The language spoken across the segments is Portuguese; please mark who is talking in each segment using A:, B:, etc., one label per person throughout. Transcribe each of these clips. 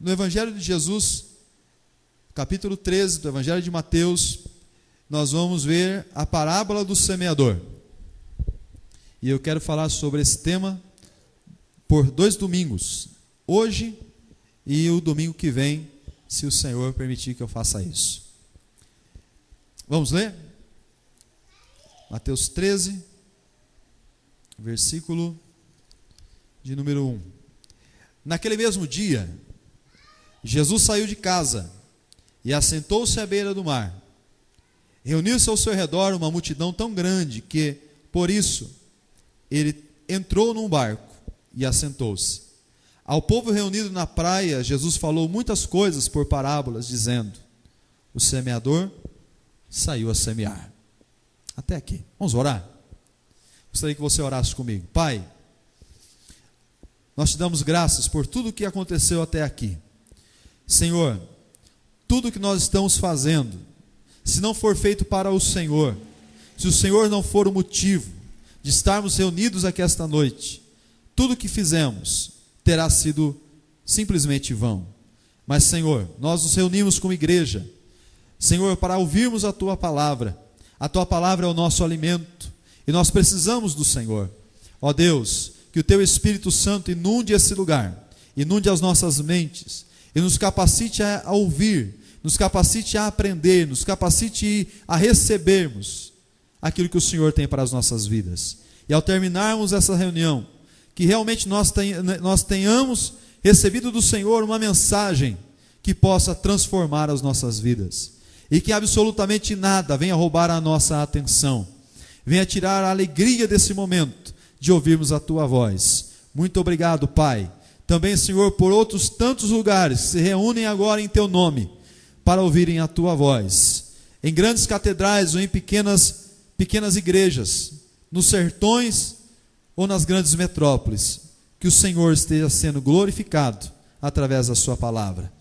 A: no Evangelho de Jesus, capítulo 13 do Evangelho de Mateus, nós vamos ver a parábola do semeador. E eu quero falar sobre esse tema por 2 domingos, hoje e o domingo que vem, se o Senhor permitir que eu faça isso. Vamos ler? Mateus 13, versículo de número 1. Naquele mesmo dia, Jesus saiu de casa e assentou-se à beira do mar. Reuniu-se ao seu redor uma multidão tão grande que, por isso, ele entrou num barco e assentou-se. Ao povo reunido na praia, Jesus falou muitas coisas por parábolas, dizendo: o semeador saiu a semear. Até aqui. Vamos orar? Gostaria que você orasse comigo. Pai, nós te damos graças por tudo o que aconteceu até aqui. Senhor, tudo o que nós estamos fazendo, se não for feito para o Senhor, se o Senhor não for o motivo de estarmos reunidos aqui esta noite, tudo o que fizemos terá sido simplesmente vão. Mas, Senhor, nós nos reunimos como igreja, Senhor, para ouvirmos a Tua palavra. A Tua palavra é o nosso alimento e nós precisamos do Senhor. Ó Deus, que o Teu Espírito Santo inunde esse lugar, inunde as nossas mentes e nos capacite a ouvir, nos capacite a aprender, nos capacite a recebermos aquilo que o Senhor tem para as nossas vidas. E ao terminarmos essa reunião, que realmente nós tenhamos recebido do Senhor uma mensagem que possa transformar as nossas vidas. E que absolutamente nada venha roubar a nossa atenção, venha tirar a alegria desse momento de ouvirmos a Tua voz. Muito obrigado, Pai. Também, Senhor, por outros tantos lugares que se reúnem agora em Teu nome, para ouvirem a Tua voz, em grandes catedrais ou em pequenas igrejas, nos sertões ou nas grandes metrópoles, que o Senhor esteja sendo glorificado através da Sua palavra.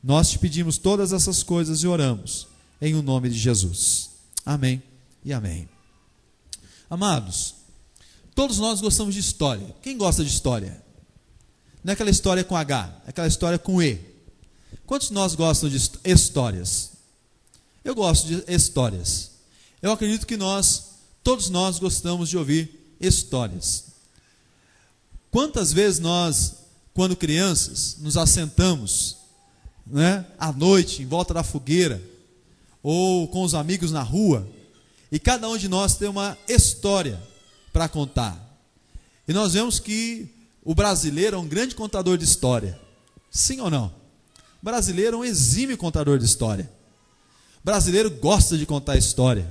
A: Nós te pedimos todas essas coisas e oramos em o nome de Jesus. Amém e amém. Amados, todos nós gostamos de história. Quem gosta de história? Não é aquela história com H, é aquela história com E. Quantos de nós gostam de histórias? Eu gosto de histórias. Eu acredito que todos nós gostamos de ouvir histórias. Quantas vezes nós, quando crianças, nos assentamos, à noite, em volta da fogueira, ou com os amigos na rua, e cada um de nós tem uma história para contar. E nós vemos que o brasileiro é um grande contador de história. Sim ou não? O brasileiro é um exímio contador de história. O brasileiro gosta de contar história.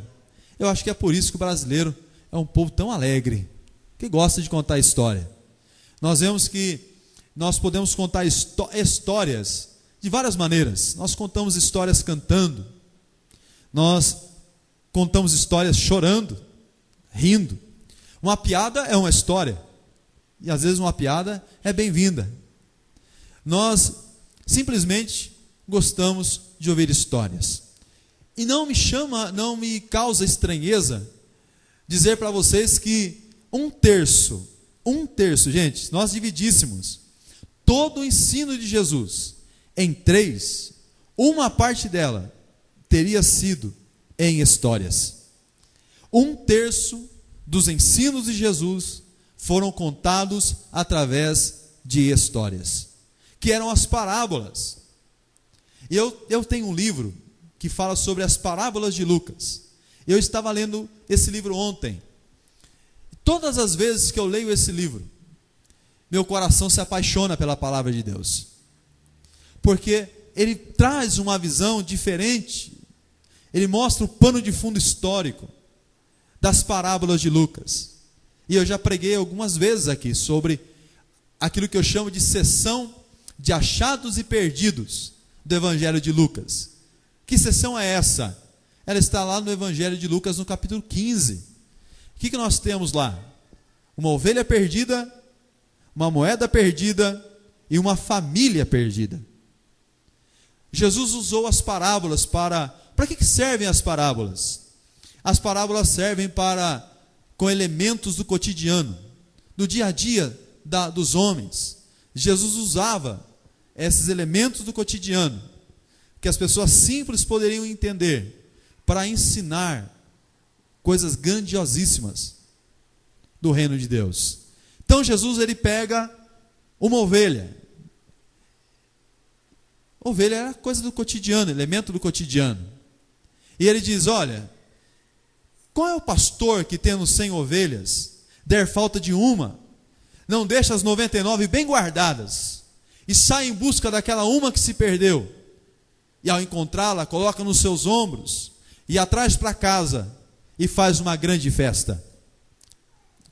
A: Eu acho que é por isso que o brasileiro é um povo tão alegre, que gosta de contar história. Nós vemos que nós podemos contar histórias de várias maneiras. Nós contamos histórias cantando, nós contamos histórias chorando, rindo. Uma piada é uma história, e às vezes uma piada é bem-vinda. Nós simplesmente gostamos de ouvir histórias. E não me causa estranheza dizer para vocês que um terço, gente, nós dividíssemos todo o ensino de Jesus em 3, uma parte dela teria sido em histórias. Um terço dos ensinos de Jesus foram contados através de histórias, que eram as parábolas. Eu tenho um livro que fala sobre as parábolas de Lucas. Eu estava lendo esse livro ontem. Todas as vezes que eu leio esse livro, meu coração se apaixona pela palavra de Deus, porque ele traz uma visão diferente. Ele mostra o pano de fundo histórico das parábolas de Lucas. E eu já preguei algumas vezes aqui sobre aquilo que eu chamo de seção de achados e perdidos do Evangelho de Lucas. Que seção é essa? Ela está lá no Evangelho de Lucas, no capítulo 15. O que nós temos lá? Uma ovelha perdida, uma moeda perdida e uma família perdida. Jesus usou as parábolas para que servem as parábolas? As parábolas servem com elementos do cotidiano, do dia a dia dos homens. Jesus usava esses elementos do cotidiano, que as pessoas simples poderiam entender, para ensinar coisas grandiosíssimas do reino de Deus. Então Jesus, ele pega uma ovelha. Ovelha era coisa do cotidiano, elemento do cotidiano. E ele diz: olha, qual é o pastor que, tendo 100 ovelhas, der falta de uma, não deixa as 99 bem guardadas, e sai em busca daquela uma que se perdeu, e ao encontrá-la, coloca nos seus ombros, e atrás para casa, e faz uma grande festa?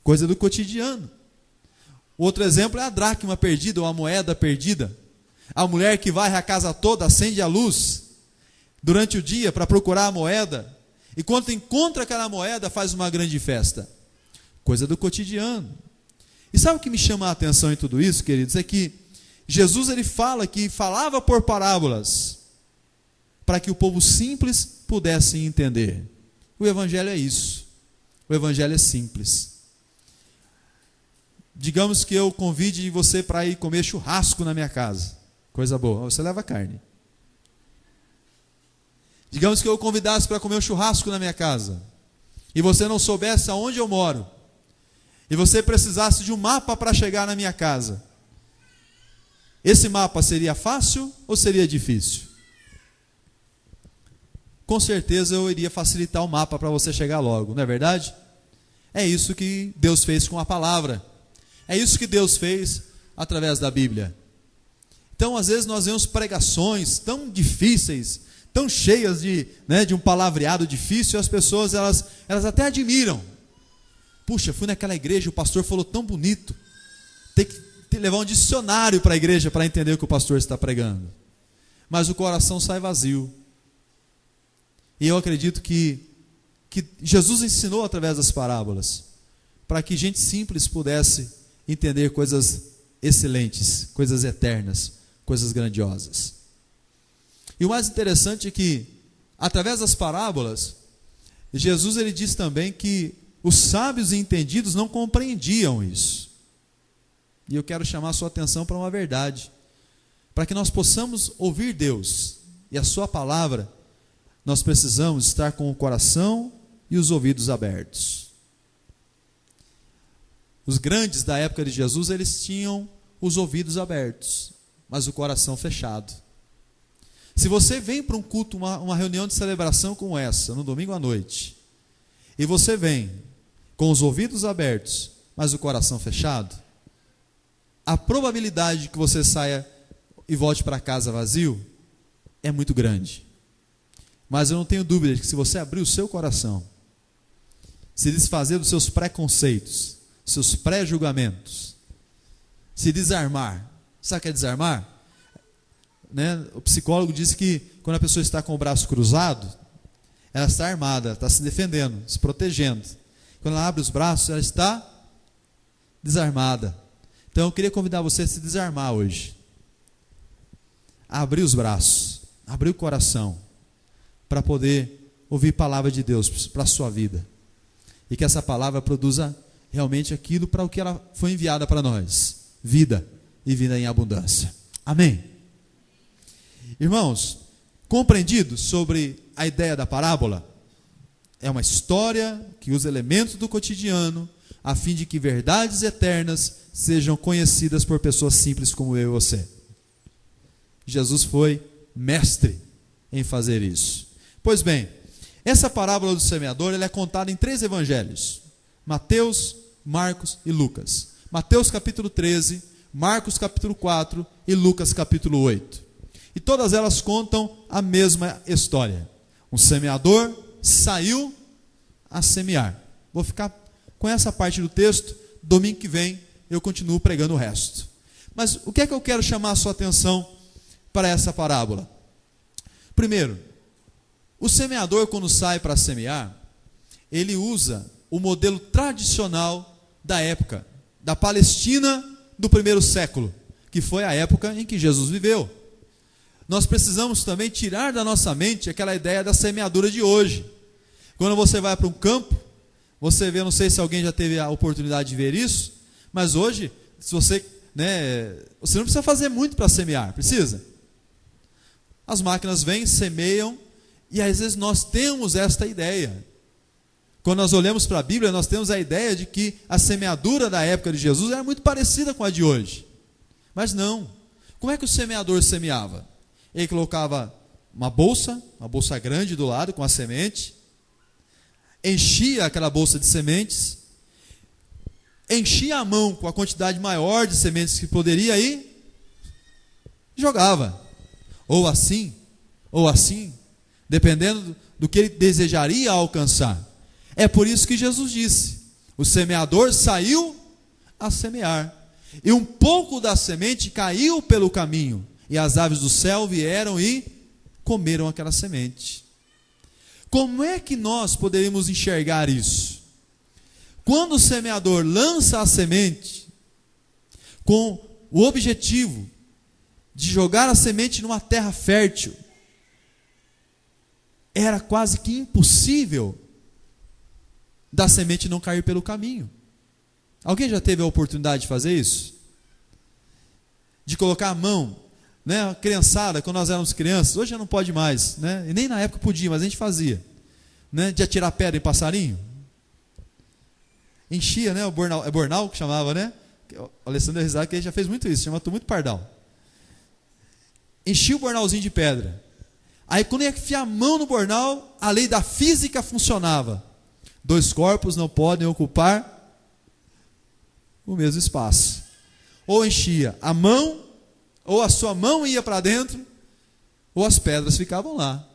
A: Coisa do cotidiano. Outro exemplo é a dracma perdida, ou a moeda perdida. A mulher que varre a casa toda, acende a luz durante o dia para procurar a moeda, e quando encontra aquela moeda, faz uma grande festa. Coisa do cotidiano. E sabe o que me chama a atenção em tudo isso, queridos? É que Jesus, ele fala que falava por parábolas, para que o povo simples pudesse entender. O evangelho é isso. O evangelho é simples. Digamos que eu convide você para ir comer churrasco na minha casa. Coisa boa. Você leva carne. Digamos que eu convidasse para comer um churrasco na minha casa, e você não soubesse aonde eu moro, e você precisasse de um mapa para chegar na minha casa. Esse mapa seria fácil ou seria difícil? Com certeza eu iria facilitar o mapa para você chegar logo, não é verdade? É isso que Deus fez com a palavra. É isso que Deus fez através da Bíblia. Então, às vezes, nós vemos pregações tão difíceis, tão cheias de um palavreado difícil, e as pessoas elas até admiram. Puxa, fui naquela igreja, o pastor falou tão bonito. Tem que levar um dicionário para a igreja para entender o que o pastor está pregando. Mas o coração sai vazio. E eu acredito que Jesus ensinou através das parábolas, para que gente simples pudesse entender coisas excelentes, coisas eternas, coisas grandiosas. E o mais interessante é que, através das parábolas, Jesus, ele diz também que os sábios e entendidos não compreendiam isso. E eu quero chamar a sua atenção para uma verdade. Para que nós possamos ouvir Deus e a sua palavra, nós precisamos estar com o coração e os ouvidos abertos. Os grandes da época de Jesus, eles tinham os ouvidos abertos, mas o coração fechado. Se você vem para um culto, uma reunião de celebração como essa, no domingo à noite, e você vem com os ouvidos abertos, mas o coração fechado, a probabilidade de que você saia e volte para casa vazio é muito grande. Mas eu não tenho dúvida de que, se você abrir o seu coração, se desfazer dos seus preconceitos, seus pré-julgamentos, se desarmar. Sabe o que é desarmar? O psicólogo disse que quando a pessoa está com o braço cruzado, ela está armada, está se defendendo, se protegendo. Quando ela abre os braços, ela está desarmada. Então eu queria convidar você a se desarmar hoje, a abrir os braços, abrir o coração, para poder ouvir a palavra de Deus para a sua vida, e que essa palavra produza realmente aquilo para o que ela foi enviada para nós: vida, e vida em abundância. Amém? Irmãos, compreendido sobre a ideia da parábola? É uma história que usa elementos do cotidiano, a fim de que verdades eternas sejam conhecidas por pessoas simples como eu e você. Jesus foi mestre em fazer isso. Pois bem, essa parábola do semeador, ela é contada em 3 evangelhos: Mateus, Marcos e Lucas. Mateus capítulo 13, Marcos capítulo 4 e Lucas capítulo 8. E todas elas contam a mesma história. Um semeador saiu a semear. Vou ficar com essa parte do texto. Domingo que vem eu continuo pregando o resto. Mas o que é que eu quero chamar a sua atenção para essa parábola? Primeiro, o semeador, quando sai para semear, ele usa o modelo tradicional da época, da Palestina do primeiro século, que foi a época em que Jesus viveu. Nós precisamos também tirar da nossa mente aquela ideia da semeadura de hoje. Quando você vai para um campo, você vê, não sei se alguém já teve a oportunidade de ver isso, mas hoje, se você né, você não precisa fazer muito para semear, precisa? As máquinas vêm, semeiam, e às vezes nós temos esta ideia. Quando nós olhamos para a Bíblia, nós temos a ideia de que a semeadura da época de Jesus era muito parecida com a de hoje. Mas não. Como é que o semeador semeava? Ele colocava uma bolsa grande do lado com a semente, enchia aquela bolsa de sementes, enchia a mão com a quantidade maior de sementes que poderia e jogava. Ou assim, dependendo do que ele desejaria alcançar. É por isso que Jesus disse: o semeador saiu a semear, e um pouco da semente caiu pelo caminho, e as aves do céu vieram e comeram aquela semente. Como é que nós poderíamos enxergar isso? Quando o semeador lança a semente, com o objetivo de jogar a semente numa terra fértil, era quase que impossível da semente não cair pelo caminho. Alguém já teve a oportunidade de fazer isso? De colocar a mão, né? A criançada, quando nós éramos crianças, hoje já não pode mais, né? E nem na época podia, mas a gente fazia, né? De atirar pedra em passarinho. Enchia, né? O bornal, é bornal que chamava, né? O Alessandro Rizal, que ele já fez muito isso, chama muito pardal. Enchia o bornalzinho de pedra. Aí quando ia enfiar a mão no bornal, a lei da física funcionava. 2 corpos não podem ocupar o mesmo espaço. Ou enchia a mão, ou a sua mão ia para dentro, ou as pedras ficavam lá.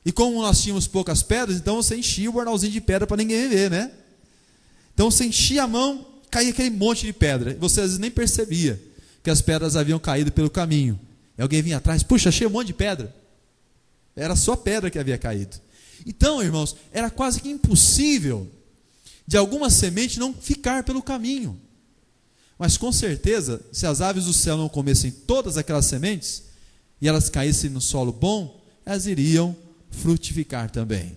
A: E como nós tínhamos poucas pedras, então você enchia o bornalzinho de pedra para ninguém ver, né? Então você enchia a mão, caía aquele monte de pedra. E você às vezes nem percebia que as pedras haviam caído pelo caminho. E alguém vinha atrás, puxa, achei um monte de pedra. Era só pedra que havia caído. Então, irmãos, era quase que impossível de alguma semente não ficar pelo caminho. Mas com certeza, se as aves do céu não comessem todas aquelas sementes, e elas caíssem no solo bom, elas iriam frutificar também.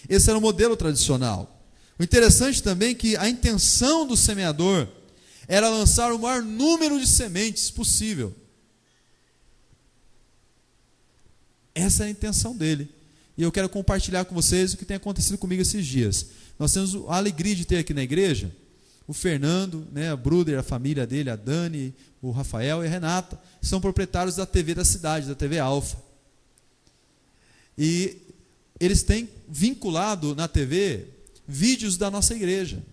A: Esse era o modelo tradicional. O interessante também é que a intenção do semeador era lançar o maior número de sementes possível. Essa é a intenção dele. E eu quero compartilhar com vocês o que tem acontecido comigo esses dias. Nós temos a alegria de ter aqui na igreja o Fernando, né, a Bruder, a família dele, a Dani, o Rafael e a Renata, são proprietários da TV da cidade, da TV Alfa. E eles têm vinculado na TV vídeos da nossa igreja.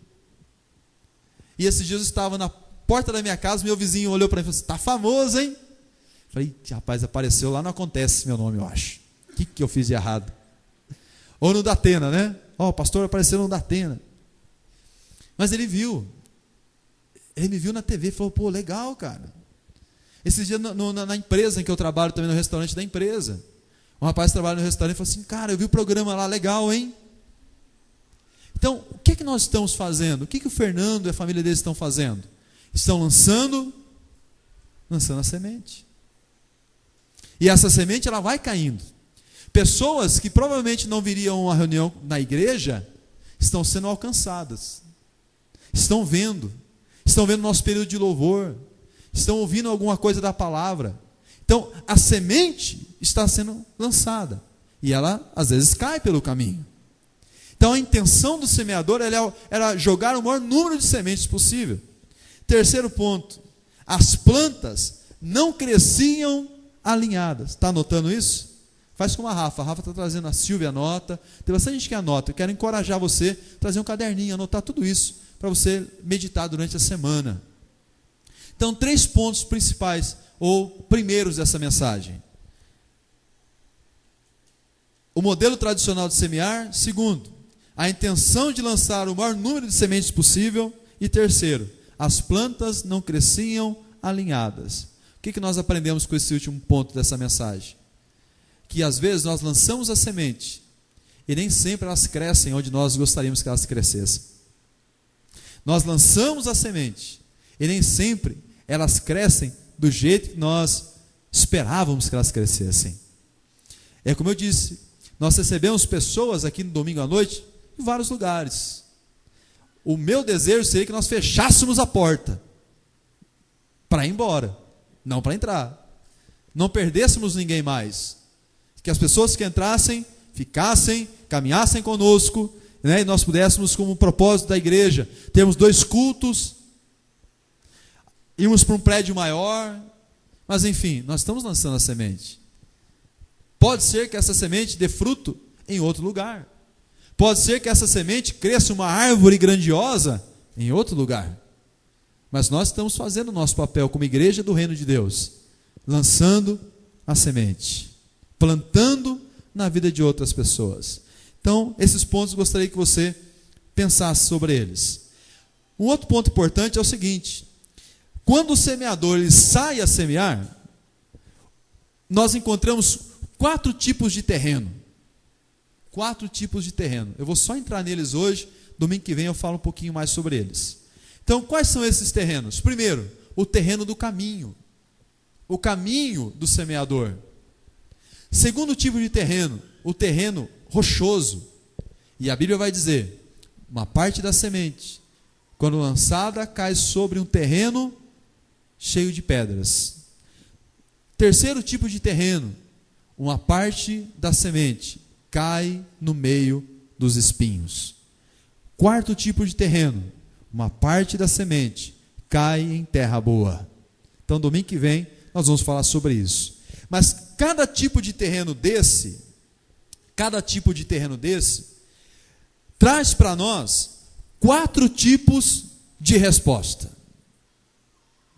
A: E esses dias eu estava na porta da minha casa, meu vizinho olhou para mim e falou assim: está famoso, hein? Falei, rapaz, apareceu lá, não acontece meu nome, eu acho. O que eu fiz de errado? Ou no Datena, né? Ó, o pastor apareceu no Datena. Mas ele me viu na TV e falou, pô, legal, cara. Esses dias na empresa em que eu trabalho, também no restaurante da empresa, um rapaz trabalha no restaurante e falou assim, cara, eu vi o programa lá, legal, hein? Então, o que nós estamos fazendo? O que o Fernando e a família dele estão fazendo? Estão lançando a semente. E essa semente, ela vai caindo. Pessoas que provavelmente não viriam a uma reunião na igreja, estão sendo alcançadas. Estão vendo o nosso período de louvor, estão ouvindo alguma coisa da palavra. Então, a semente está sendo lançada, e ela, às vezes, cai pelo caminho. Então, a intenção do semeador era jogar o maior número de sementes possível. Terceiro ponto, as plantas não cresciam alinhadas. Está anotando isso? Faz como a Rafa está trazendo, a Silvia anota, tem bastante gente que anota. Eu quero encorajar você a trazer um caderninho, anotar tudo isso, para você meditar durante a semana. Então, 3 pontos principais, ou primeiros dessa mensagem. O modelo tradicional de semear. Segundo, a intenção de lançar o maior número de sementes possível. E terceiro, as plantas não cresciam alinhadas. O que nós aprendemos com esse último ponto dessa mensagem? Que às vezes nós lançamos a semente e nem sempre elas crescem onde nós gostaríamos que elas crescessem. Nós lançamos a semente e nem sempre elas crescem do jeito que nós esperávamos que elas crescessem. É como eu disse, nós recebemos pessoas aqui no domingo à noite em vários lugares. O meu desejo seria que nós fechássemos a porta para ir embora, não para entrar. Não perdêssemos ninguém mais. Que as pessoas que entrassem, ficassem, caminhassem conosco, né, e nós pudéssemos, como propósito da igreja, termos 2 cultos, irmos para um prédio maior, mas enfim, nós estamos lançando a semente. Pode ser que essa semente dê fruto em outro lugar. Pode ser que essa semente cresça uma árvore grandiosa em outro lugar. Mas nós estamos fazendo o nosso papel como igreja do reino de Deus, lançando a semente, plantando na vida de outras pessoas. Então, esses pontos gostaria que você pensasse sobre eles. Um outro ponto importante é o seguinte: quando o semeador ele sai a semear, nós encontramos 4 tipos de terreno. 4 tipos de terreno. Eu vou só entrar neles hoje, domingo que vem eu falo um pouquinho mais sobre eles. Então, quais são esses terrenos? Primeiro, o terreno do caminho. O caminho do semeador. Segundo tipo de terreno, o terreno rochoso. E a Bíblia vai dizer, uma parte da semente, quando lançada, cai sobre um terreno cheio de pedras. Terceiro tipo de terreno, uma parte da semente cai no meio dos espinhos. Quarto tipo de terreno, uma parte da semente cai em terra boa. Então, domingo que vem, nós vamos falar sobre isso. Mas cada tipo de terreno desse, traz para nós 4 tipos de resposta.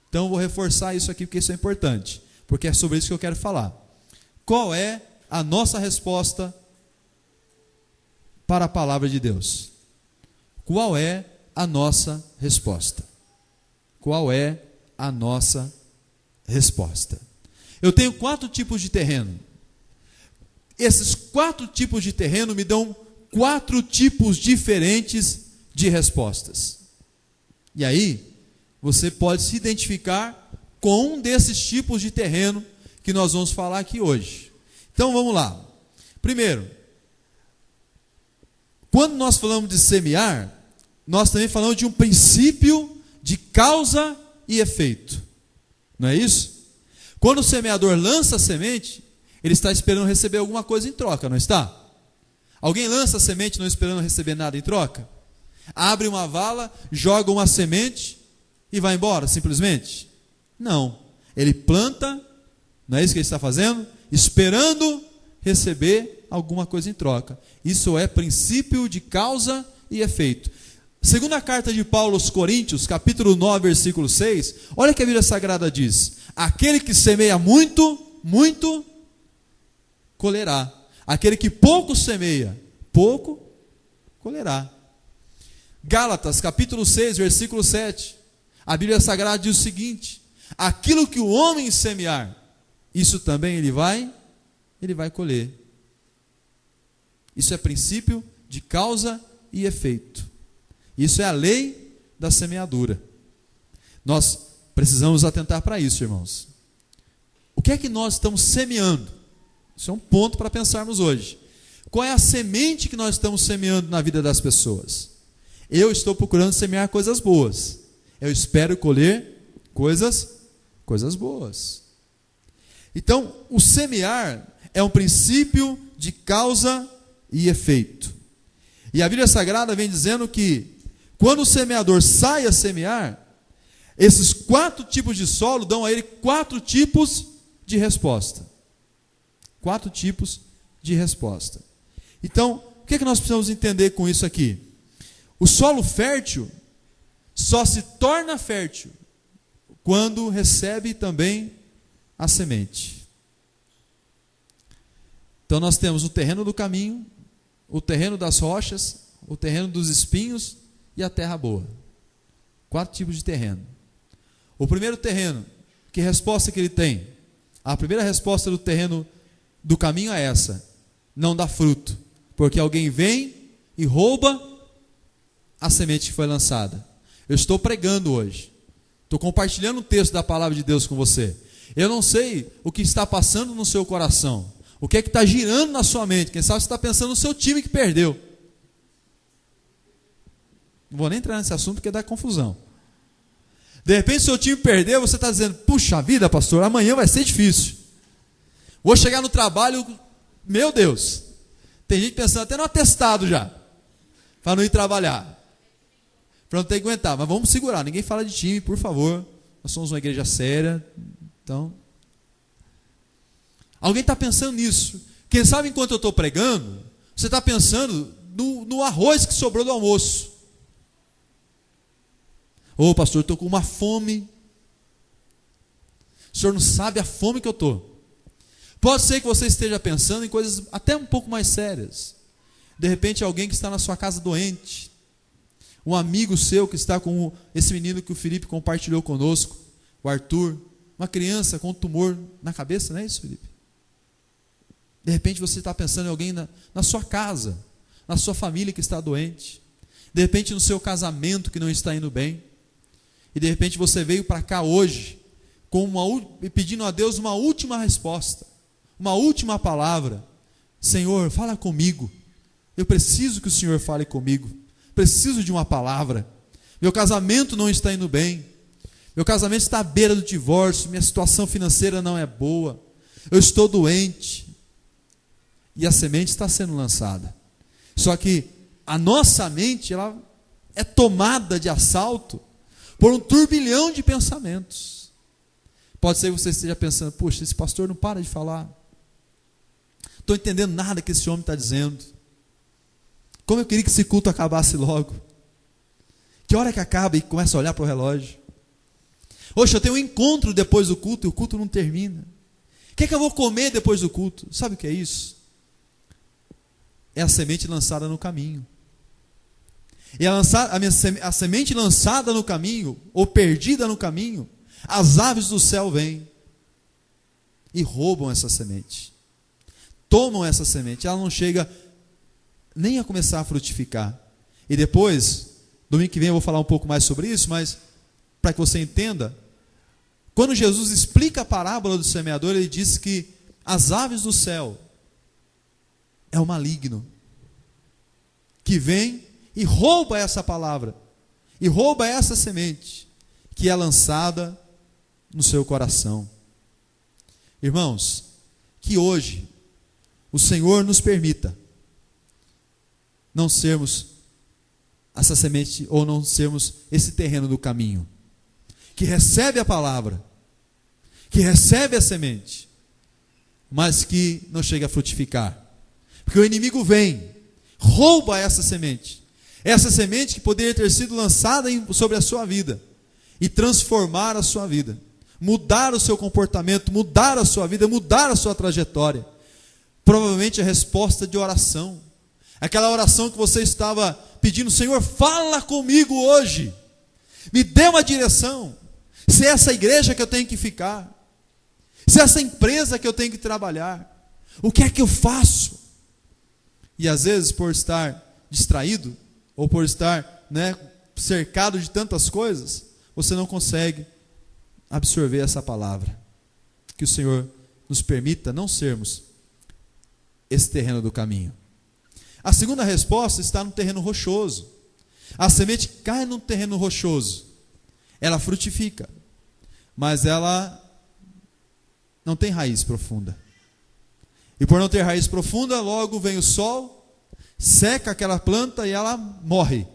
A: Então, eu vou reforçar isso aqui, porque isso é importante, porque é sobre isso que eu quero falar. Qual é a nossa resposta para a palavra de Deus? Qual é a nossa resposta? Qual é a nossa resposta? Eu tenho 4 tipos de terreno. Esses 4 tipos de terreno me dão 4 tipos diferentes de respostas. E aí, você pode se identificar com um desses tipos de terreno que nós vamos falar aqui hoje. Então vamos lá. Primeiro, quando nós falamos de semear, nós também falamos de um princípio de causa e efeito. Não é isso? Quando o semeador lança a semente, ele está esperando receber alguma coisa em troca, não está? Alguém lança a semente não esperando receber nada em troca? Abre uma vala, joga uma semente e vai embora, simplesmente? Não. Ele planta, não é isso que ele está fazendo? Esperando receber alguma coisa em troca. Isso é princípio de causa e efeito. Segunda carta de Paulo aos Coríntios, capítulo 9, versículo 6, olha o que a Bíblia Sagrada diz: aquele que semeia muito, muito colherá. Aquele que pouco semeia, pouco colherá. Gálatas, capítulo 6, versículo 7, a Bíblia Sagrada diz o seguinte: aquilo que o homem semear, isso também ele vai colher. Isso é princípio de causa e efeito. Isso é a lei da semeadura. Nós precisamos atentar para isso, irmãos. O que é que nós estamos semeando? Isso é um ponto para pensarmos hoje. Qual é a semente que nós estamos semeando na vida das pessoas? Eu estou procurando semear coisas boas. Eu espero colher coisas boas. Então, o semear é um princípio de causa e efeito. E a Bíblia Sagrada vem dizendo que quando o semeador sai a semear, esses 4 tipos de solo dão a ele 4 tipos de resposta. 4 tipos de resposta. Então, o que é que nós precisamos entender com isso aqui? O solo fértil só se torna fértil quando recebe também a semente. Então nós temos o terreno do caminho, o terreno das rochas, o terreno dos espinhos e a terra boa. 4 tipos de terreno. O primeiro terreno, que resposta que ele tem? A primeira resposta do terreno do caminho é essa: não dá fruto, porque alguém vem e rouba a semente que foi lançada. Eu estou pregando hoje, estou compartilhando o texto da palavra de Deus com você. Eu não sei o que está passando no seu coração, o que é que está girando na sua mente. Quem sabe você está pensando no seu time que perdeu. Não vou nem entrar nesse assunto porque dá confusão. De repente, seu time perdeu, você está dizendo, puxa vida, pastor, amanhã vai ser difícil. Vou chegar no trabalho, meu Deus. Tem gente pensando até no atestado já, para não ir trabalhar. Para não ter que aguentar, mas vamos segurar, ninguém fala de time, por favor. Nós somos uma igreja séria, então... Alguém está pensando nisso. Quem sabe enquanto eu estou pregando, você está pensando no arroz que sobrou do almoço. Ô pastor, eu estou com uma fome. O senhor não sabe a fome que eu estou. Pode ser que você esteja pensando em coisas até um pouco mais sérias. De repente alguém que está na sua casa doente. Um amigo seu que está com esse menino que o Felipe compartilhou conosco, o Arthur. Uma criança com um tumor na cabeça, não é isso, Felipe? De repente você está pensando em alguém na sua casa, na sua família que está doente. De repente no seu casamento que não está indo bem. E de repente você veio para cá hoje pedindo a Deus uma última resposta, uma última palavra. Senhor, fala comigo. Eu preciso que o Senhor fale comigo. Preciso de uma palavra. Meu casamento não está indo bem. Meu casamento está à beira do divórcio. Minha situação financeira não é boa. Eu estou doente. E a semente está sendo lançada. Só que a nossa mente, ela é tomada de assalto por um turbilhão de pensamentos. Pode ser que você esteja pensando, poxa, esse pastor não para de falar. Estou entendendo nada que esse homem está dizendo. Como eu queria que esse culto acabasse logo. Que hora que acaba? E começa a olhar para o relógio. Poxa, eu tenho um encontro depois do culto e o culto não termina. O que é que eu vou comer depois do culto? Sabe o que é isso? É a semente lançada no caminho. E a semente lançada no caminho, ou perdida no caminho, as aves do céu vêm e roubam essa semente. Tomam essa semente, ela não chega nem a começar a frutificar. E depois, domingo que vem eu vou falar um pouco mais sobre isso, mas para que você entenda, quando Jesus explica a parábola do semeador, ele diz que as aves do céu é o maligno que vem e rouba essa palavra, e rouba essa semente que é lançada no seu coração. Irmãos, que hoje o Senhor nos permita não sermos essa semente, ou não sermos esse terreno do caminho, que recebe a palavra, que recebe a semente, mas que não chega a frutificar. Porque o inimigo vem, rouba essa semente que poderia ter sido lançada sobre a sua vida, e transformar a sua vida, mudar o seu comportamento, mudar a sua vida, mudar a sua trajetória. Provavelmente a resposta de oração, aquela oração que você estava pedindo, Senhor, fala comigo hoje, me dê uma direção, se é essa igreja que eu tenho que ficar, se é essa empresa que eu tenho que trabalhar, o que é que eu faço? E às vezes, por estar distraído, ou por estar cercado de tantas coisas, você não consegue absorver essa palavra. Que o Senhor nos permita não sermos esse terreno do caminho. A segunda resposta está no terreno rochoso. A semente cai no terreno rochoso, ela frutifica, mas ela não tem raiz profunda. E por não ter raiz profunda, logo vem o sol, seca aquela planta e ela morre.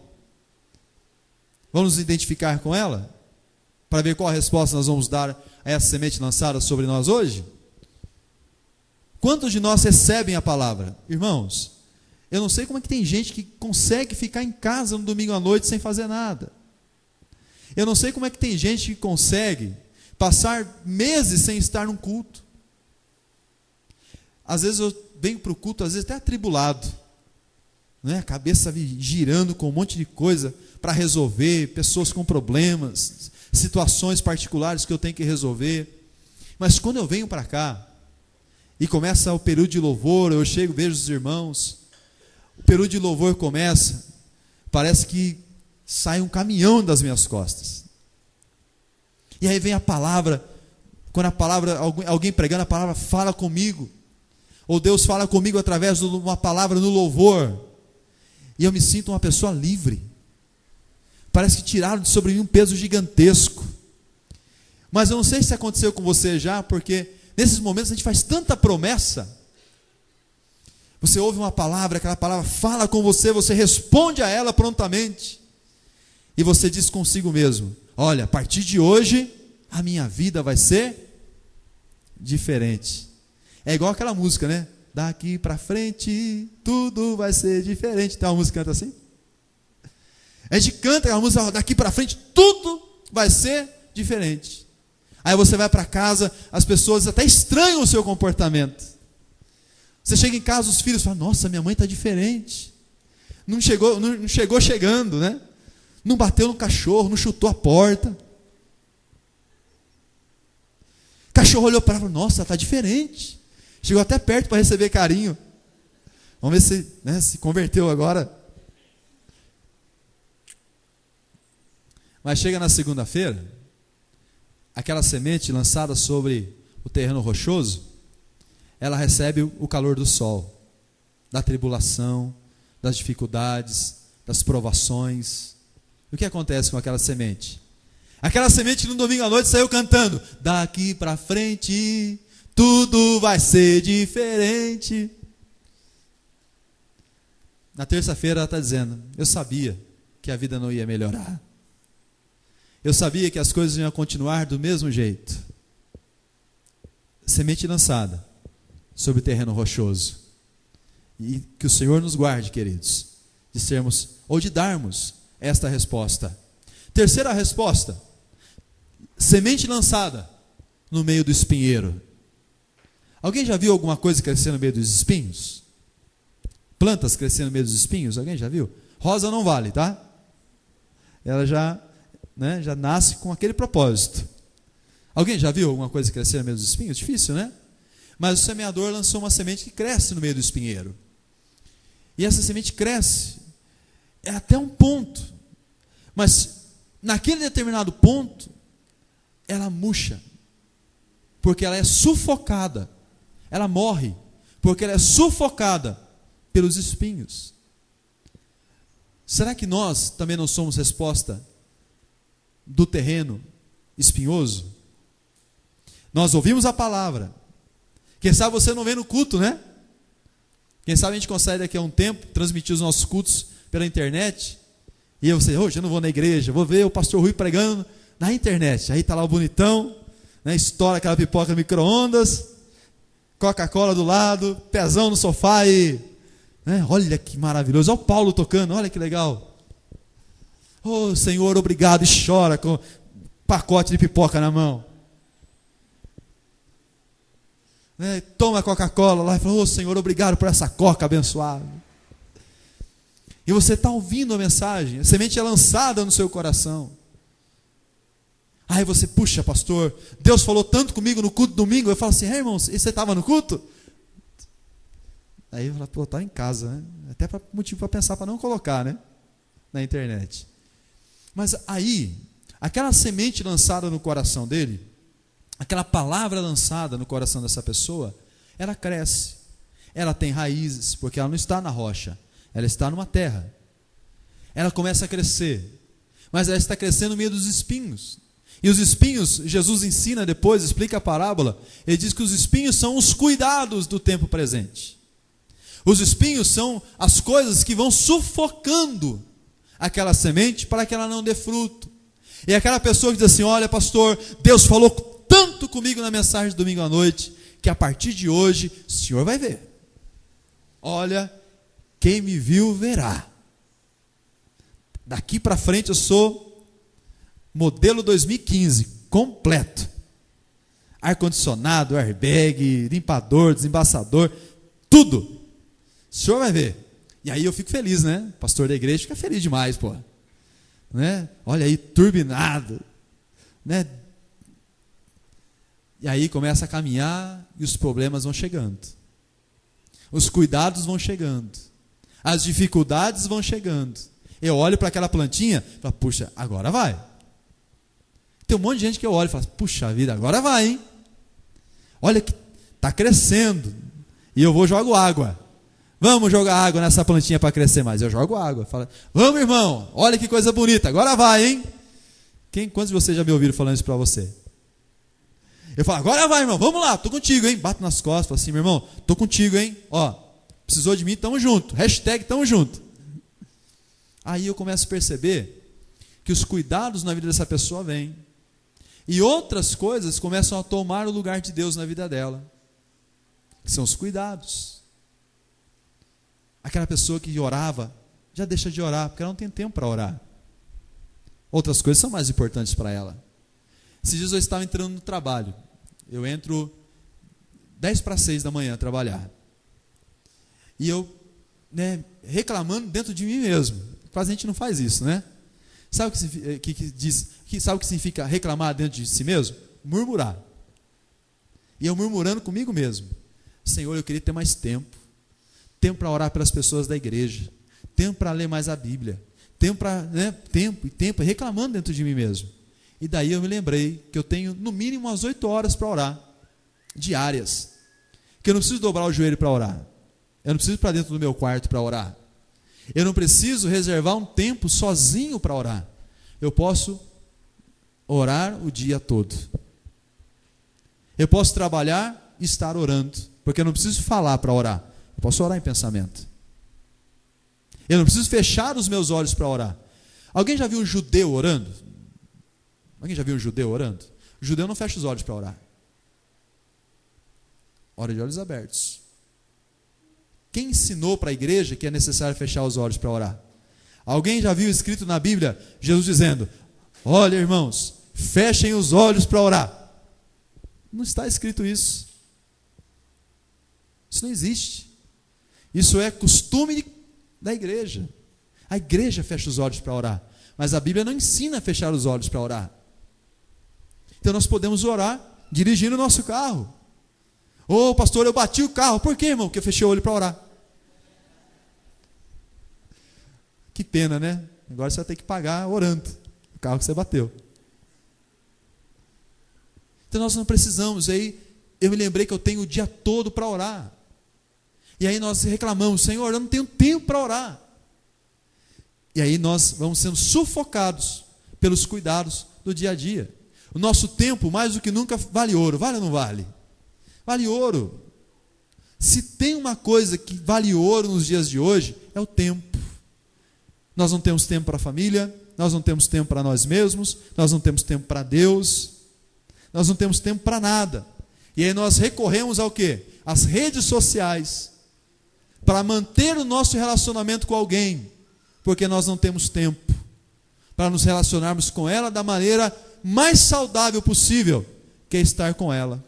A: Vamos nos identificar com ela? Para ver qual a resposta nós vamos dar a essa semente lançada sobre nós hoje? Quantos de nós recebem a palavra? Irmãos, eu não sei como é que tem gente que consegue ficar em casa no domingo à noite sem fazer nada. Eu não sei como é que tem gente que consegue passar meses sem estar num culto. Às vezes eu venho para o culto, às vezes até atribulado, a cabeça girando com um monte de coisa para resolver, pessoas com problemas, situações particulares que eu tenho que resolver. Mas quando eu venho para cá e começa o período de louvor, eu chego, vejo os irmãos, o período de louvor começa, parece que sai um caminhão das minhas costas. E aí vem a palavra, quando a palavra, alguém pregando a palavra fala comigo, ou Deus fala comigo através de uma palavra no louvor, e eu me sinto uma pessoa livre. Parece que tiraram de sobre mim um peso gigantesco. Mas eu não sei se aconteceu com você já, porque nesses momentos a gente faz tanta promessa. Você ouve uma palavra, aquela palavra fala com você, você responde a ela prontamente. E você diz consigo mesmo: olha, a partir de hoje, a minha vida vai ser diferente. É igual aquela música, né? Daqui pra frente, tudo vai ser diferente. Tem uma música que canta assim? A gente canta aquela música, daqui pra frente, tudo vai ser diferente. Aí você vai para casa, as pessoas até estranham o seu comportamento. Você chega em casa, os filhos falam: nossa, minha mãe está diferente. Não chegou chegando, né? Não bateu no cachorro, não chutou a porta. O cachorro olhou para ela e falou: nossa, está diferente. Chegou até perto para receber carinho. Vamos ver se, né, se converteu agora. Mas chega na segunda-feira, aquela semente lançada sobre o terreno rochoso, ela recebe o calor do sol, da tribulação, das dificuldades, das provações. E o que acontece com aquela semente? Aquela semente no domingo à noite saiu cantando: daqui para frente, tudo vai ser diferente. Na terça-feira ela está dizendo: eu sabia que a vida não ia melhorar. Eu sabia que as coisas iam continuar do mesmo jeito. Semente lançada sobre o terreno rochoso. E que o Senhor nos guarde, queridos, de sermos ou de darmos esta resposta. Terceira resposta: semente lançada no meio do espinheiro. Alguém já viu alguma coisa crescer no meio dos espinhos? Plantas crescendo no meio dos espinhos? Alguém já viu? Rosa não vale, tá? Ela já nasce com aquele propósito. Alguém já viu alguma coisa crescer no meio dos espinhos? Difícil, né? Mas o semeador lançou uma semente que cresce no meio do espinheiro. E essa semente cresce até um ponto. Mas naquele determinado ponto, ela murcha. Porque ela é sufocada. Ela morre. Porque ela é sufocada pelos espinhos. Será que nós também não somos resposta do terreno espinhoso? Nós ouvimos a palavra. Quem sabe você não vem no culto, né? Quem sabe a gente consegue daqui a um tempo transmitir os nossos cultos pela internet. E você: hoje eu não vou na igreja, vou ver o pastor Rui pregando na internet. Aí está lá o bonitão, né? Estoura aquela pipoca no micro-ondas, Coca-Cola do lado, pezão no sofá e... né? Olha que maravilhoso, olha o Paulo tocando, olha que legal. Oh, Senhor, obrigado, e chora com pacote de pipoca na mão. Né? Toma a Coca-Cola lá e fala: oh, Senhor, obrigado por essa Coca abençoada. E você está ouvindo a mensagem, a semente é lançada no seu coração. Aí você: puxa, pastor, Deus falou tanto comigo no culto domingo. Eu falo assim: irmão, e você estava no culto? Aí eu falo: pô, está em casa, né? Até motivo para pensar para não colocar, né? Na internet. Mas aí, aquela semente lançada no coração dele, aquela palavra lançada no coração dessa pessoa, ela cresce, ela tem raízes, porque ela não está na rocha, ela está numa terra. Ela começa a crescer, mas ela está crescendo no meio dos espinhos. E os espinhos, Jesus ensina depois, explica a parábola, ele diz que os espinhos são os cuidados do tempo presente. Os espinhos são as coisas que vão sufocando aquela semente para que ela não dê fruto. E aquela pessoa que diz assim: olha, pastor, Deus falou tanto comigo na mensagem de domingo à noite, que a partir de hoje, o senhor vai ver. Olha, quem me viu verá. Daqui para frente eu sou modelo 2015, completo. Ar-condicionado, airbag, limpador, desembaçador, tudo. O senhor vai ver. E aí eu fico feliz, né? O pastor da igreja fica feliz demais, pô. Né? Olha aí, turbinado. Né? E aí começa a caminhar e os problemas vão chegando. Os cuidados vão chegando. As dificuldades vão chegando. Eu olho para aquela plantinha e falo: puxa, agora vai. Tem um monte de gente que eu olho e falo: puxa vida, agora vai, hein? Olha que está crescendo. E eu vou jogo água. Vamos jogar água nessa plantinha para crescer mais. Eu jogo água. Falo: vamos, irmão, olha que coisa bonita, agora vai, hein? Quantos de vocês já me ouviram falando isso para você? Eu falo, agora vai, irmão, vamos lá, tô contigo, hein? Bato nas costas, falo assim, meu irmão, tô contigo, hein? Ó, precisou de mim, tamo junto. Hashtag tamo junto. Aí eu começo a perceber que os cuidados na vida dessa pessoa vêm. E outras coisas começam a tomar o lugar de Deus na vida dela. Que são os cuidados. Aquela pessoa que orava, já deixa de orar, porque ela não tem tempo para orar. Outras coisas são mais importantes para ela. Esses dias eu estava entrando no trabalho. Eu entro 5:50 da manhã a trabalhar. E eu, reclamando dentro de mim mesmo. Quase a gente não faz isso, né? Sabe o que significa reclamar dentro de si mesmo? Murmurar. E eu murmurando comigo mesmo. Senhor, eu queria ter mais tempo. Tempo para orar pelas pessoas da igreja. Tempo para ler mais a Bíblia. Tempo, reclamando dentro de mim mesmo. E daí eu me lembrei que eu tenho no mínimo umas 8 horas para orar. Diárias. Que eu não preciso dobrar o joelho para orar. Eu não preciso ir para dentro do meu quarto para orar. Eu não preciso reservar um tempo sozinho para orar. Eu posso orar o dia todo. Eu posso trabalhar e estar orando, porque eu não preciso falar para orar. Eu posso orar em pensamento. Eu não preciso fechar os meus olhos para orar. Alguém já viu um judeu orando? Alguém já viu um judeu orando? O judeu não fecha os olhos para orar. Ora de olhos abertos. Quem ensinou para a igreja que é necessário fechar os olhos para orar? Alguém já viu escrito na Bíblia, Jesus dizendo, olha irmãos, fechem os olhos para orar? Não está escrito isso. Isso não existe. Isso é costume da igreja. A igreja fecha os olhos para orar, mas a Bíblia não ensina a fechar os olhos para orar. Então nós podemos orar dirigindo o nosso carro. Ô pastor, eu bati o carro. Por quê, irmão? Porque eu fechei o olho para orar. Que pena, né? Agora você vai ter que pagar orando o carro que você bateu. Então nós não precisamos. Aí eu me lembrei que eu tenho o dia todo para orar. E aí nós reclamamos, Senhor, eu não tenho tempo para orar. E aí nós vamos sendo sufocados pelos cuidados do dia a dia. O nosso tempo, mais do que nunca, vale ouro. Vale ou não vale? Vale ouro. Se tem uma coisa que vale ouro nos dias de hoje, é o tempo. Nós não temos tempo para a família, nós não temos tempo para nós mesmos, nós não temos tempo para Deus, nós não temos tempo para nada. E aí nós recorremos ao quê? Às redes sociais, para manter o nosso relacionamento com alguém, porque nós não temos tempo para nos relacionarmos com ela da maneira mais saudável possível, que é estar com ela,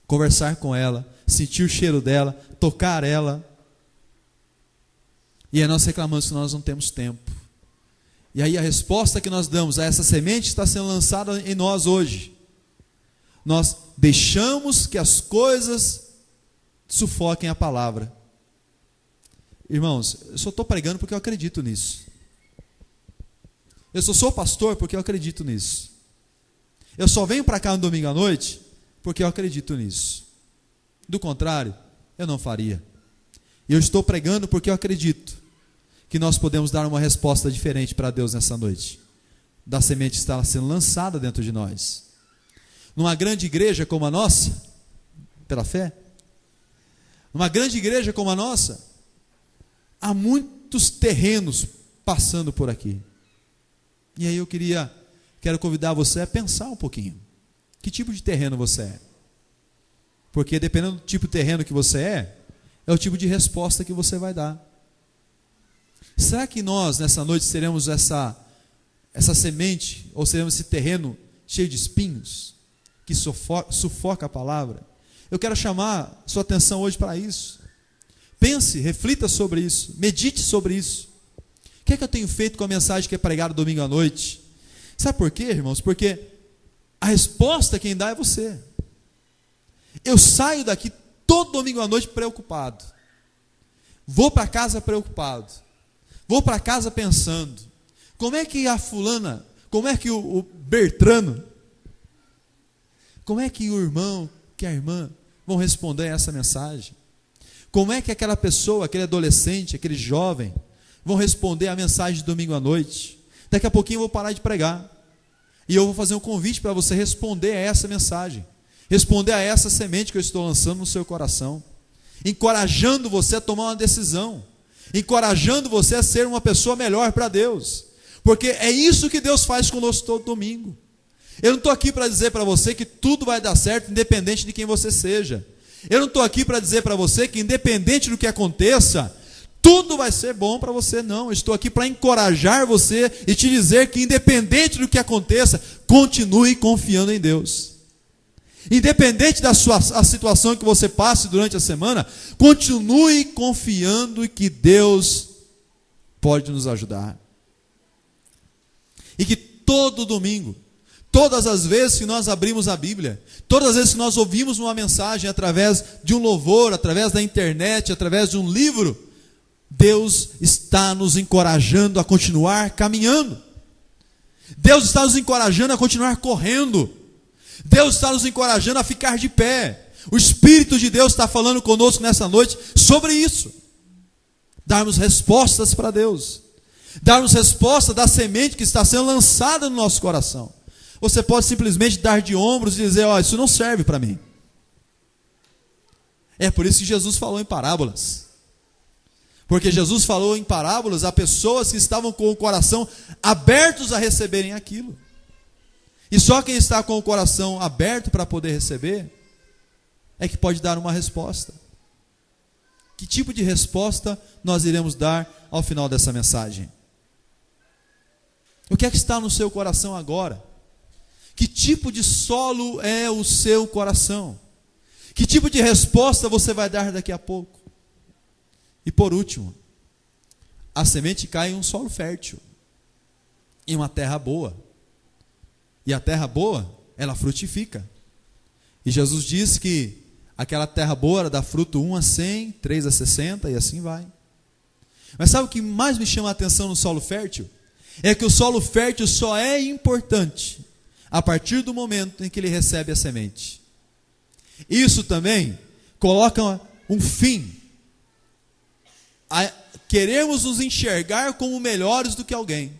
A: conversar com ela, sentir o cheiro dela, tocar ela. E aí nós reclamamos que nós não temos tempo. E aí a resposta que nós damos a essa semente está sendo lançada em nós hoje. Nós deixamos que as coisas sufoquem a palavra. Irmãos, eu só estou pregando porque eu acredito nisso. Eu só sou pastor porque eu acredito nisso. Eu só venho para cá no domingo à noite porque eu acredito nisso. Do contrário, eu não faria. E eu estou pregando porque eu acredito que nós podemos dar uma resposta diferente para Deus nessa noite. Da semente que está sendo lançada dentro de nós. Numa grande igreja como a nossa, pela fé, numa grande igreja como a nossa, há muitos terrenos passando por aqui. E aí eu quero convidar você a pensar um pouquinho. Que tipo de terreno você é? Porque dependendo do tipo de terreno que você é o tipo de resposta que você vai dar. Será que nós, nessa noite, seremos essa semente, ou seremos esse terreno cheio de espinhos, que sufoca a palavra? Eu quero chamar sua atenção hoje para isso. Pense, reflita sobre isso, medite sobre isso. O que é que eu tenho feito com a mensagem que é pregada domingo à noite? Sabe por quê, irmãos? Porque a resposta quem dá é você. Eu saio daqui todo domingo à noite preocupado. Vou para casa preocupado. Vou para casa pensando, como é que a fulana, como é que o Bertrano, como é que o irmão, que a irmã vão responder a essa mensagem? Como é que aquela pessoa, aquele adolescente, aquele jovem, vão responder a mensagem de domingo à noite? Daqui a pouquinho eu vou parar de pregar. E eu vou fazer um convite para você responder a essa mensagem, responder a essa semente que eu estou lançando no seu coração, encorajando você a tomar uma decisão, encorajando você a ser uma pessoa melhor para Deus, porque é isso que Deus faz conosco todo domingo. Eu não estou aqui para dizer para você que tudo vai dar certo, independente de quem você seja. Eu não estou aqui para dizer para você que, independente do que aconteça, tudo vai ser bom para você, não. Eu estou aqui para encorajar você e te dizer que, independente do que aconteça, continue confiando em Deus. Independente da a situação que você passe durante a semana, continue confiando que Deus pode nos ajudar. E que todo domingo, todas as vezes que nós abrimos a Bíblia, todas as vezes que nós ouvimos uma mensagem através de um louvor, através da internet, através de um livro, Deus está nos encorajando a continuar caminhando. Deus está nos encorajando a continuar correndo. Deus está nos encorajando a ficar de pé. O Espírito de Deus está falando conosco nessa noite sobre isso. Darmos respostas para Deus. Darmos resposta da semente que está sendo lançada no nosso coração. Você pode simplesmente dar de ombros e dizer, ó, isso não serve para mim. É por isso que Jesus falou em parábolas. Porque Jesus falou em parábolas a pessoas que estavam com o coração abertos a receberem aquilo. E só quem está com o coração aberto para poder receber é que pode dar uma resposta. Que tipo de resposta nós iremos dar ao final dessa mensagem? O que é que está no seu coração agora? Que tipo de solo é o seu coração? Que tipo de resposta você vai dar daqui a pouco? E por último, a semente cai em um solo fértil, em uma terra boa. E a terra boa, ela frutifica. E Jesus disse que aquela terra boa dá fruto 1 a 100, 3 a 60 e assim vai. Mas sabe o que mais me chama a atenção no solo fértil? É que o solo fértil só é importante a partir do momento em que ele recebe a semente. Isso também coloca um fim a queremos nos enxergar como melhores do que alguém.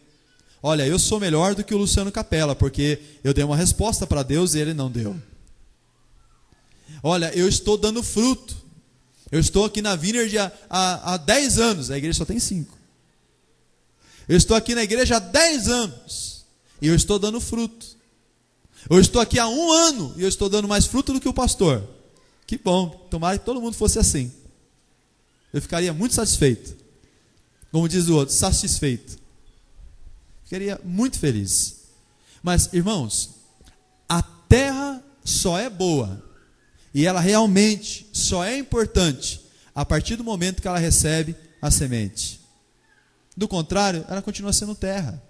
A: Olha, eu sou melhor do que o Luciano Capella, porque eu dei uma resposta para Deus e ele não deu. Olha, eu estou dando fruto. Eu estou aqui na Vineyard há 10 anos, a igreja só tem 5. Eu estou aqui na igreja há 10 anos e eu estou dando fruto. Eu estou aqui há 1 ano e eu estou dando mais fruto do que o pastor. Que bom, tomara que todo mundo fosse assim. Eu ficaria muito satisfeito. Como diz o outro, satisfeito. Ficaria muito feliz. Mas, irmãos, a terra só é boa e ela realmente só é importante a partir do momento que ela recebe a semente. Do contrário, ela continua sendo terra.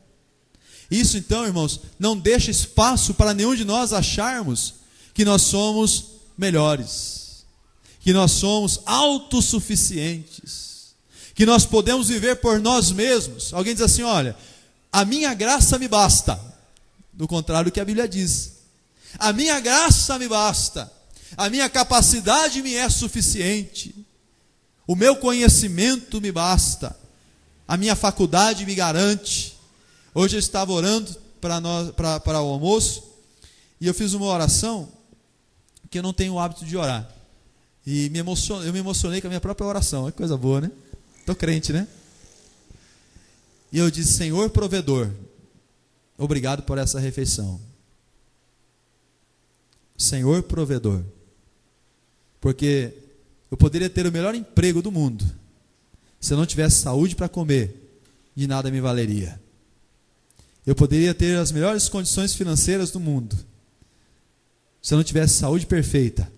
A: Isso então, irmãos, não deixa espaço para nenhum de nós acharmos que nós somos melhores, que nós somos autossuficientes, que nós podemos viver por nós mesmos. Alguém diz assim, olha, a minha graça me basta. Do contrário do que a Bíblia diz. A minha graça me basta. A minha capacidade me é suficiente. O meu conhecimento me basta. A minha faculdade me garante. Hoje eu estava orando para o almoço e eu fiz uma oração que eu não tenho o hábito de orar. E eu me emocionei com a minha própria oração. Olha que coisa boa, né? Estou crente, né? E eu disse, Senhor provedor, obrigado por essa refeição. Senhor provedor. Porque eu poderia ter o melhor emprego do mundo. Se eu não tivesse saúde para comer, de nada me valeria. Eu poderia ter as melhores condições financeiras do mundo. Se eu não tivesse saúde perfeita,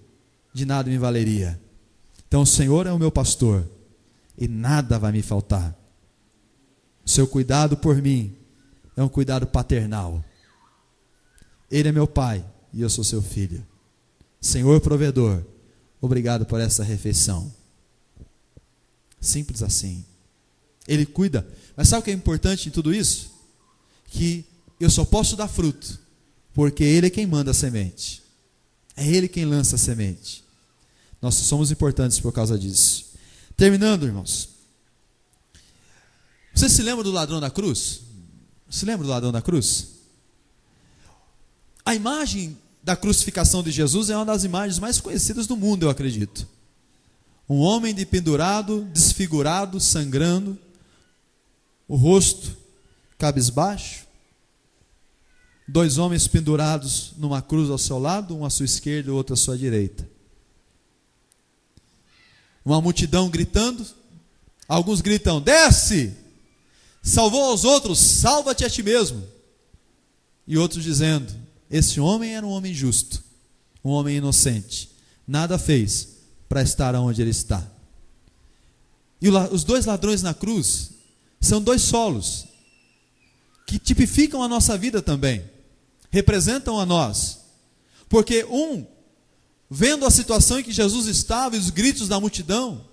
A: de nada me valeria. Então o Senhor é o meu pastor e nada vai me faltar. O seu cuidado por mim é um cuidado paternal. Ele é meu pai e eu sou seu filho. Senhor provedor, obrigado por essa refeição. Simples assim. Ele cuida. Mas sabe o que é importante em tudo isso? Que eu só posso dar fruto porque Ele é quem manda a semente. É Ele quem lança a semente. Nós somos importantes por causa disso. Terminando, irmãos. Você se lembra do ladrão da cruz? Se lembra do ladrão da cruz? A imagem da crucificação de Jesus é uma das imagens mais conhecidas do mundo, eu acredito. Um homem pendurado, desfigurado, sangrando, o rosto cabisbaixo, 2 homens pendurados numa cruz ao seu lado, um à sua esquerda e outro à sua direita. Uma multidão gritando, alguns gritam: desce! Salvou aos outros, salva-te a ti mesmo. E outros dizendo: esse homem era um homem justo, um homem inocente, nada fez para estar onde ele está. E os 2 ladrões na cruz são 2 solos que tipificam a nossa vida também, representam a nós, porque um, vendo a situação em que Jesus estava e os gritos da multidão,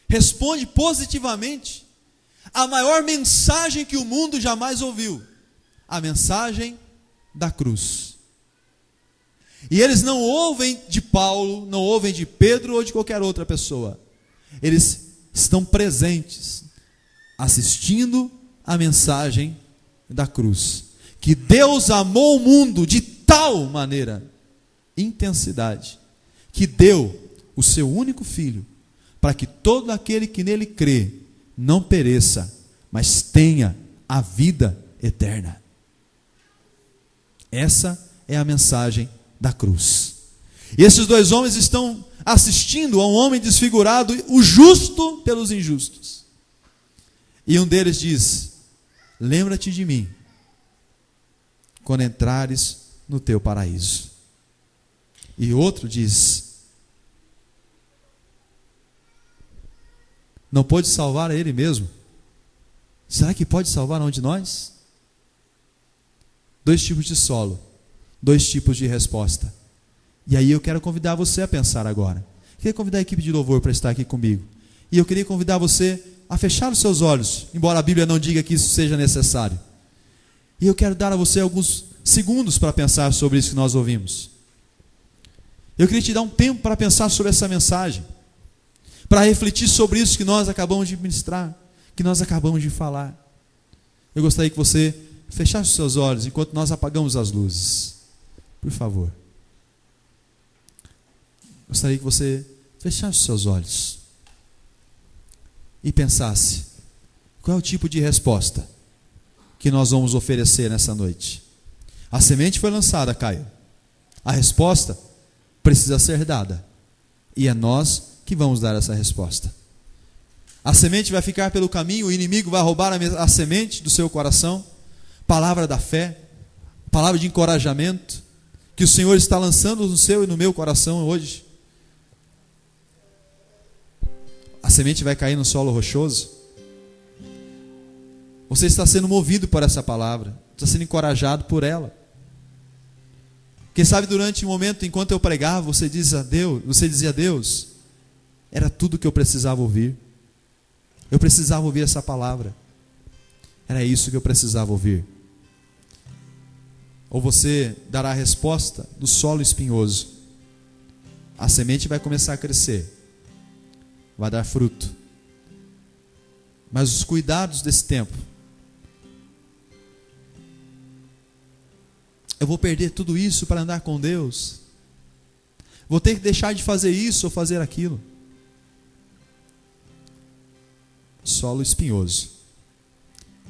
A: responde positivamente a maior mensagem que o mundo jamais ouviu, a mensagem da cruz. E eles não ouvem de Paulo, não ouvem de Pedro ou de qualquer outra pessoa. Eles estão presentes, assistindo a mensagem da cruz. Que Deus amou o mundo de tal maneira, intensidade, que deu o seu único filho, para que todo aquele que nele crê não pereça, mas tenha a vida eterna. Essa é a mensagem da cruz. E esses 2 homens estão assistindo a um homem desfigurado, o justo pelos injustos. E um deles diz: lembra-te de mim quando entrares no teu paraíso. E outro diz: não pode salvar a ele mesmo? Será que pode salvar um de nós? 2 tipos de solo, 2 tipos de resposta. E aí eu quero convidar você a pensar agora. Queria convidar a equipe de louvor para estar aqui comigo. E eu queria convidar você a fechar os seus olhos, embora a Bíblia não diga que isso seja necessário. E eu quero dar a você alguns segundos para pensar sobre isso que nós ouvimos. Eu queria te dar um tempo para pensar sobre essa mensagem, para refletir sobre isso que nós acabamos de ministrar, que nós acabamos de falar. Eu gostaria que você fechasse os seus olhos enquanto nós apagamos as luzes. Por favor. Gostaria que você fechasse os seus olhos e pensasse: qual é o tipo de resposta que nós vamos oferecer nessa noite? A semente foi lançada, Caio. A resposta precisa ser dada. E é nós que vamos dar essa resposta. A semente vai ficar pelo caminho, o inimigo vai roubar a semente do seu coração. Palavra da fé, palavra de encorajamento, que o Senhor está lançando no seu e no meu coração hoje. A semente vai cair no solo rochoso. Você está sendo movido por essa palavra, está sendo encorajado por ela. Quem sabe durante um momento, enquanto eu pregava, você dizia a Deus, era tudo que eu precisava ouvir. Eu precisava ouvir essa palavra. Era isso que eu precisava ouvir. Ou você dará a resposta do solo espinhoso. A semente vai começar a crescer, vai dar fruto. Mas os cuidados desse tempo, eu vou perder tudo isso para andar com Deus? Vou ter que deixar de fazer isso ou fazer aquilo? Solo espinhoso.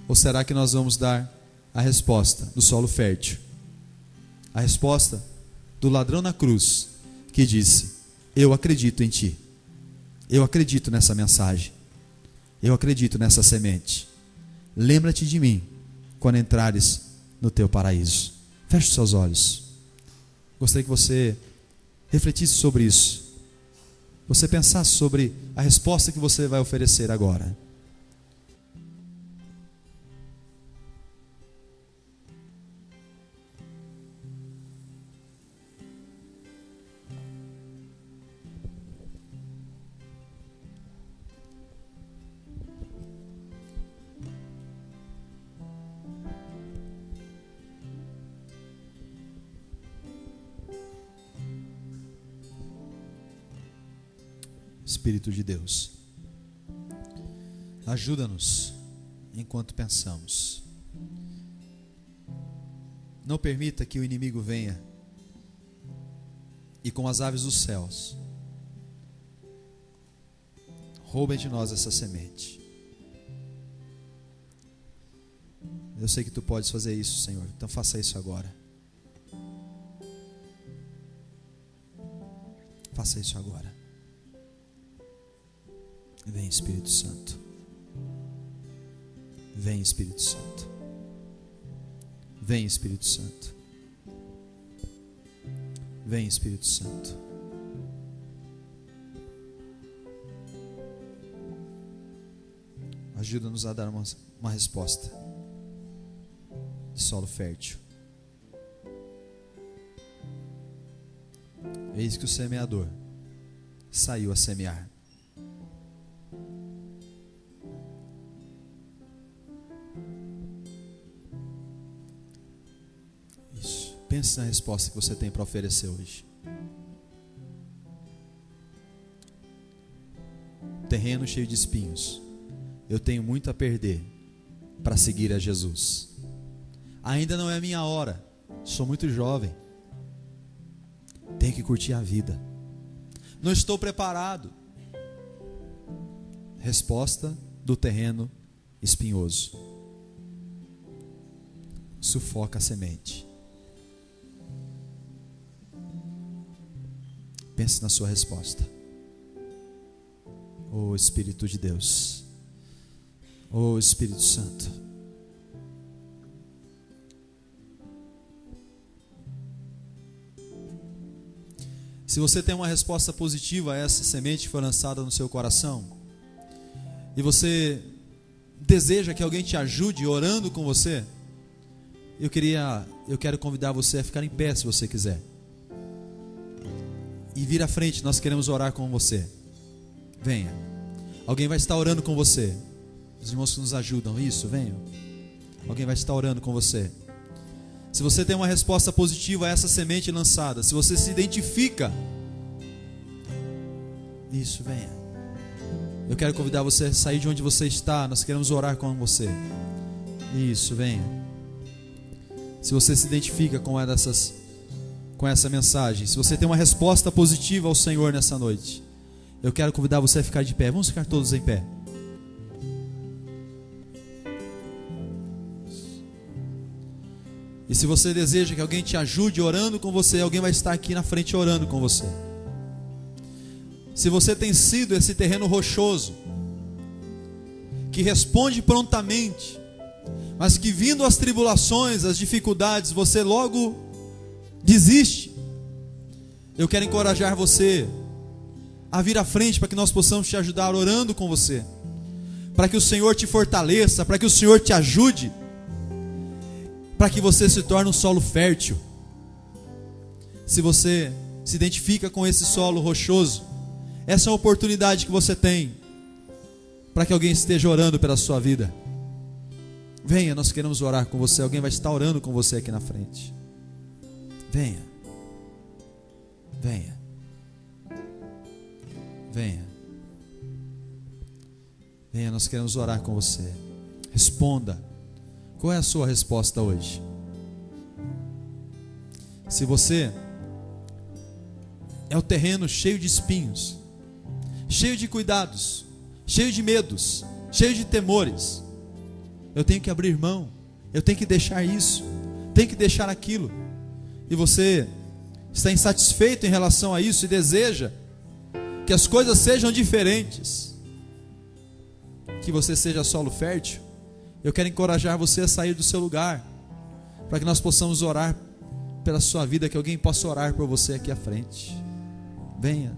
A: Ou será que nós vamos dar a resposta do solo fértil? A resposta do ladrão na cruz, que disse: eu acredito em ti. Eu acredito nessa mensagem. Eu acredito nessa semente. Lembra-te de mim quando entrares no teu paraíso. Feche os seus olhos. Gostaria que você refletisse sobre isso. Você pensasse sobre a resposta que você vai oferecer agora. Espírito de Deus, ajuda-nos enquanto pensamos. Não permita que o inimigo venha e com as aves dos céus roubem de nós essa semente. Eu sei que tu podes fazer isso, Senhor, então faça isso agora. Faça isso agora. Vem, Espírito Santo. Vem, Espírito Santo. Vem, Espírito Santo. Vem, Espírito Santo. Ajuda-nos a dar uma resposta de solo fértil. Eis que o semeador saiu a semear. Isso. Pense na resposta que você tem para oferecer hoje. Terreno cheio de espinhos. Eu tenho muito a perder para seguir a Jesus. Ainda não é a minha hora. Sou muito jovem. Tenho que curtir a vida. Não estou preparado. Resposta do terreno espinhoso. Sufoca a semente. Pense na sua resposta. Oh Espírito de Deus. Oh Espírito Santo. Se você tem uma resposta positiva a essa semente que foi lançada no seu coração, e você deseja que alguém te ajude orando com você, eu quero convidar você a ficar em pé se você quiser. E vir à frente, nós queremos orar com você. Venha. Alguém vai estar orando com você. Os irmãos que nos ajudam, isso, venham. Alguém vai estar orando com você. Se você tem uma resposta positiva a essa semente lançada, se você se identifica, isso, venha. Eu quero convidar você a sair de onde você está, nós queremos orar com você. Isso, venha. Se você se identifica com essa mensagem, se você tem uma resposta positiva ao Senhor nessa noite, eu quero convidar você a ficar de pé. Vamos ficar todos em pé. E se você deseja que alguém te ajude orando com você, alguém vai estar aqui na frente orando com você. Se você tem sido esse terreno rochoso, que responde prontamente, mas que vindo as tribulações, as dificuldades, você logo desiste, eu quero encorajar você a vir à frente para que nós possamos te ajudar orando com você, para que o Senhor te fortaleça, para que o Senhor te ajude, para que você se torne um solo fértil. Se você se identifica com esse solo rochoso, essa é a oportunidade que você tem para que alguém esteja orando pela sua vida. Venha, nós queremos orar com você. Alguém vai estar orando com você aqui na frente. Venha. Venha. Venha. Venha, nós queremos orar com você. Responda. Qual é a sua resposta hoje? Se você é o terreno cheio de espinhos, cheio de cuidados, cheio de medos, cheio de temores, eu tenho que abrir mão, eu tenho que deixar isso, tenho que deixar aquilo, e você está insatisfeito em relação a isso e deseja que as coisas sejam diferentes, que você seja solo fértil, eu quero encorajar você a sair do seu lugar, para que nós possamos orar pela sua vida, que alguém possa orar por você aqui à frente. Venha.